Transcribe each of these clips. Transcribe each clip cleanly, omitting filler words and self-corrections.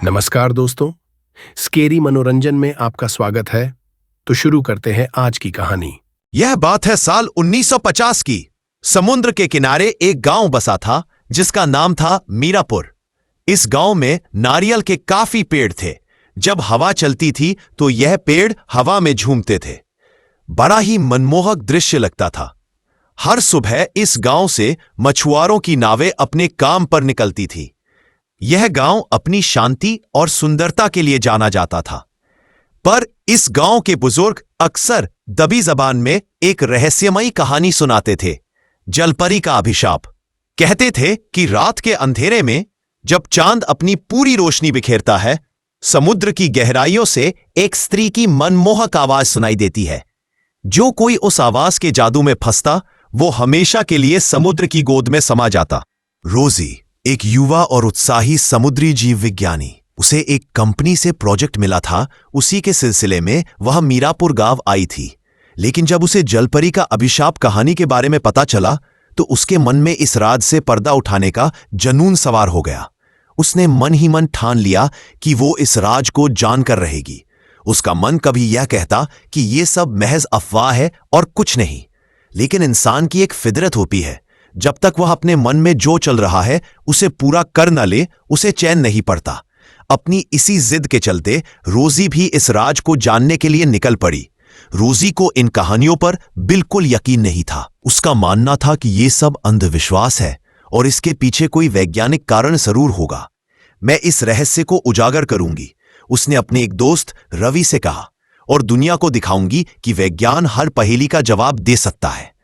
नमस्कार दोस्तों, स्केरी मनोरंजन में आपका स्वागत है। तो शुरू करते हैं आज की कहानी। यह बात है साल 1950 की। समुद्र के किनारे एक गांव बसा था जिसका नाम था मीरापुर। इस गांव में नारियल के काफी पेड़ थे। जब हवा चलती थी तो यह पेड़ हवा में झूमते थे। बड़ा ही मनमोहक दृश्य लगता था। हर सुबह इस गांव से मछुआरों की नावें अपने काम पर निकलती थी। यह गांव अपनी शांति और सुंदरता के लिए जाना जाता था। पर इस गांव के बुजुर्ग अक्सर दबी जबान में एक रहस्यमयी कहानी सुनाते थे, जलपरी का अभिशाप। कहते थे कि रात के अंधेरे में जब चांद अपनी पूरी रोशनी बिखेरता है, समुद्र की गहराइयों से एक स्त्री की मनमोहक आवाज सुनाई देती है। जो कोई उस आवाज के जादू में फंसता, वो हमेशा के लिए समुद्र की गोद में समा जाता। रोजी एक युवा और उत्साही समुद्री जीव विज्ञानी। उसे एक कंपनी से प्रोजेक्ट मिला था। उसी के सिलसिले में वह मीरापुर गांव आई थी। लेकिन जब उसे जलपरी का अभिशाप कहानी के बारे में पता चला तो उसके मन में इस राज से पर्दा उठाने का जुनून सवार हो गया। उसने मन ही मन ठान लिया कि वो इस राज को जानकर रहेगी। उसका मन कभी यह कहता कि ये सब महज अफवाह है और कुछ नहीं। लेकिन इंसान की एक फितरत होती है, जब तक वह अपने मन में जो चल रहा है उसे पूरा कर न ले, उसे चैन नहीं पड़ता। अपनी इसी जिद के चलते रोजी भी इस राज को जानने के लिए निकल पड़ी। रोजी को इन कहानियों पर बिल्कुल यकीन नहीं था। उसका मानना था कि ये सब अंधविश्वास है और इसके पीछे कोई वैज्ञानिक कारण जरूर होगा। मैं इस रहस्य को उजागर करूंगी, उसने अपने एक दोस्त रवि से कहा, और दुनिया को दिखाऊंगी कि विज्ञान हर पहेली का जवाब दे सकता है।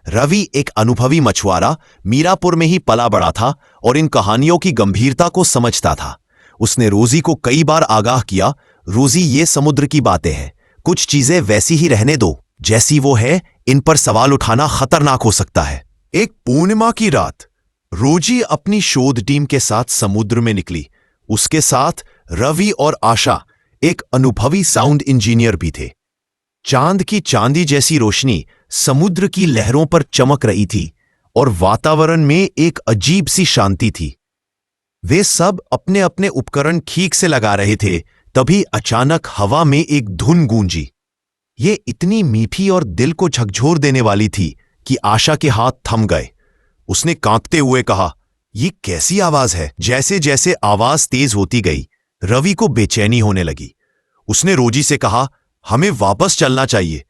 रवि एक अनुभवी मछुआरा मीरापुर में ही पला बड़ा था और इन कहानियों की गंभीरता को समझता था। उसने रोजी को कई बार आगाह किया, रोजी ये समुद्र की बातें हैं, कुछ चीजें वैसी ही रहने दो जैसी वो है, इन पर सवाल उठाना खतरनाक हो सकता है। एक पूर्णिमा की रात रोजी अपनी शोध टीम के साथ समुद्र में निकली। उसके साथ रवि और आशा, एक अनुभवी साउंड इंजीनियर भी थे। चांद की चांदी जैसी रोशनी समुद्र की लहरों पर चमक रही थी और वातावरण में एक अजीब सी शांति थी। वे सब अपने अपने उपकरण ठीक से लगा रहे थे, तभी अचानक हवा में एक धुन गूंजी। ये इतनी मीठी और दिल को झकझोर देने वाली थी कि आशा के हाथ थम गए। उसने कांपते हुए कहा, ये कैसी आवाज है? जैसे जैसे आवाज तेज होती गई, रवि को बेचैनी होने लगी। उसने रोजी से कहा, हमें वापस चलना चाहिए।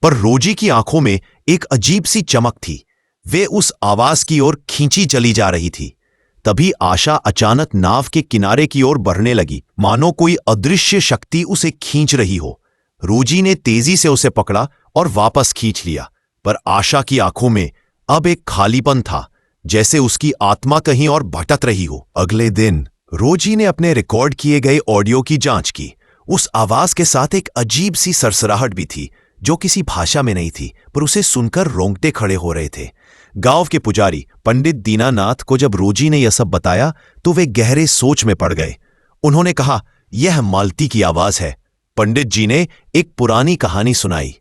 पर रोजी की आंखों में एक अजीब सी चमक थी। वे उस आवाज की ओर खींची चली जा रही थी। तभी आशा अचानक नाव के किनारे की ओर बढ़ने लगी, मानो कोई अदृश्य शक्ति उसे खींच रही हो। रोजी ने तेजी से उसे पकड़ा और वापस खींच लिया, पर आशा की आंखों में अब एक खालीपन था, जैसे उसकी आत्मा कहीं और भटक रही हो। अगले दिन रोजी ने अपने रिकॉर्ड किए गए ऑडियो की जांच की। उस आवाज के साथ एक अजीब सी सरसराहट भी थी, जो किसी भाषा में नहीं थी, पर उसे सुनकर रोंगटे खड़े हो रहे थे। गांव के पुजारी पंडित दीनानाथ को जब रोजी ने यह सब बताया तो वे गहरे सोच में पड़ गए। उन्होंने कहा, यह मालती की आवाज है। पंडित जी ने एक पुरानी कहानी सुनाई।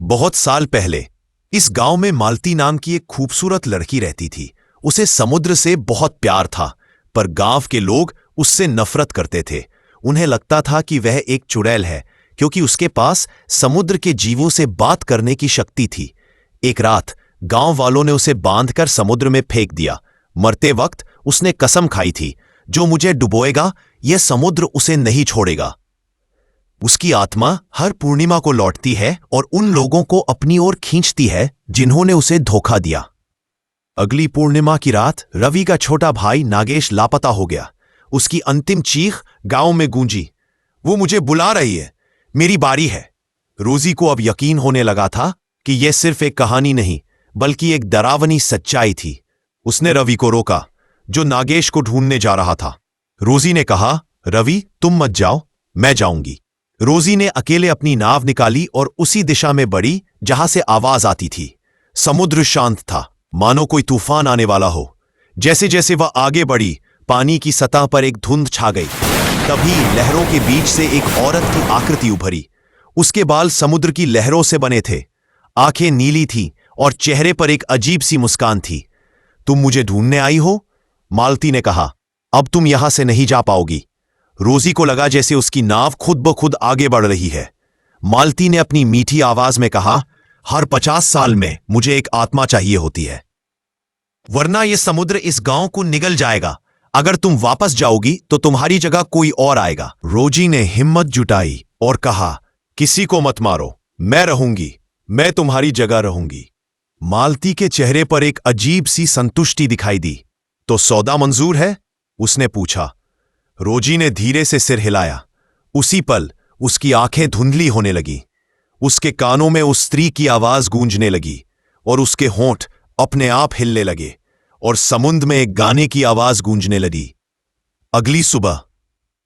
बहुत साल पहले इस गांव में मालती नाम की एक खूबसूरत लड़की रहती थी। उसे समुद्र से बहुत प्यार था, पर गांव के लोग उससे नफरत करते थे। उन्हें लगता था कि वह एक चुड़ैल है, क्योंकि उसके पास समुद्र के जीवों से बात करने की शक्ति थी। एक रात गांव वालों ने उसे बांधकर समुद्र में फेंक दिया। मरते वक्त उसने कसम खाई थी, जो मुझे डुबोएगा यह समुद्र उसे नहीं छोड़ेगा। उसकी आत्मा हर पूर्णिमा को लौटती है और उन लोगों को अपनी ओर खींचती है जिन्होंने उसे धोखा दिया। अगली पूर्णिमा की रात रवि का छोटा भाई नागेश लापता हो गया। उसकी अंतिम चीख गांव में गूंजी, वो मुझे बुला रही है, मेरी बारी है। रोजी को अब यकीन होने लगा था कि यह सिर्फ एक कहानी नहीं, बल्कि एक डरावनी सच्चाई थी। उसने रवि को रोका, जो नागेश को ढूंढने जा रहा था। रोजी ने कहा, रवि तुम मत जाओ, मैं जाऊंगी। रोजी ने अकेले अपनी नाव निकाली और उसी दिशा में बढ़ी जहां से आवाज आती थी। समुद्र शांत था, मानो कोई तूफान आने वाला हो। जैसे जैसे वह आगे बढ़ी, पानी की सतह पर एक धुंध छा गई। तभी लहरों के बीच से एक औरत की आकृति उभरी। उसके बाल समुद्र की लहरों से बने थे, आंखें नीली थीं और चेहरे पर एक अजीब सी मुस्कान थी। तुम मुझे ढूंढने आई हो? मालती ने कहा, अब तुम यहां से नहीं जा पाओगी। रोजी को लगा जैसे उसकी नाव खुद ब खुद आगे बढ़ रही है। मालती ने अपनी मीठी आवाज में कहा, हर 50 साल में मुझे एक आत्मा चाहिए होती है, वरना यह समुद्र इस गांव को निगल जाएगा। अगर तुम वापस जाओगी तो तुम्हारी जगह कोई और आएगा। रोजी ने हिम्मत जुटाई और कहा, किसी को मत मारो, मैं रहूंगी, मैं तुम्हारी जगह रहूंगी। मालती के चेहरे पर एक अजीब सी संतुष्टि दिखाई दी। तो सौदा मंजूर है? उसने पूछा। रोजी ने धीरे से सिर हिलाया। उसी पल उसकी आंखें धुंधली होने लगी। उसके कानों में उस स्त्री की आवाज गूंजने लगी और उसके होंठ अपने आप हिलने लगे और समुद्र में एक गाने की आवाज गूंजने लगी। अगली सुबह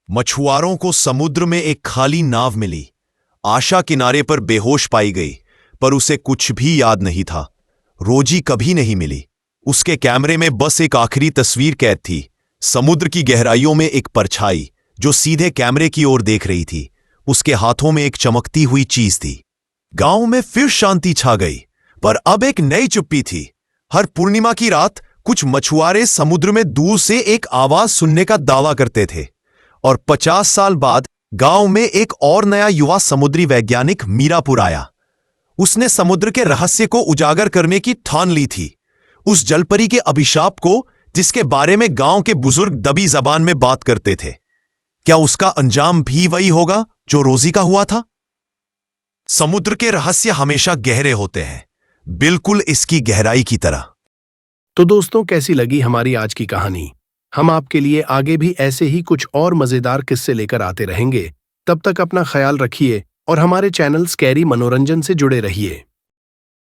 मछुआरों को समुद्र में एक खाली नाव मिली। आशा किनारे पर बेहोश पाई गई, पर उसे कुछ भी याद नहीं था। रोजी कभी नहीं मिली। उसके कैमरे में बस एक आखिरी तस्वीर कैद थी, समुद्र की गहराइयों में एक परछाई जो सीधे कैमरे की ओर देख रही थी। उसके हाथों में एक चमकती हुई चीज थी। गांव में फिर शांति छा गई, पर अब एक नई चुप्पी थी। हर पूर्णिमा की रात कुछ मछुआरे समुद्र में दूर से एक आवाज सुनने का दावा करते थे, और 50 साल बाद गांव में एक और नया युवा समुद्री वैज्ञानिक मीरापुर आया। उसने समुद्र के रहस्य को उजागर करने की ठान ली थी, उस जलपरी के अभिशाप को जिसके बारे में गांव के बुजुर्ग दबी जबान में बात करते थे। क्या उसका अंजाम भी वही होगा जो रोजी का हुआ था? समुद्र के रहस्य हमेशा गहरे होते हैं, बिल्कुल इसकी गहराई की तरह। तो दोस्तों, कैसी लगी हमारी आज की कहानी? हम आपके लिए आगे भी ऐसे ही कुछ और मजेदार किस्से लेकर आते रहेंगे। तब तक अपना ख्याल रखिए और हमारे चैनल स्कैरी मनोरंजन से जुड़े रहिए।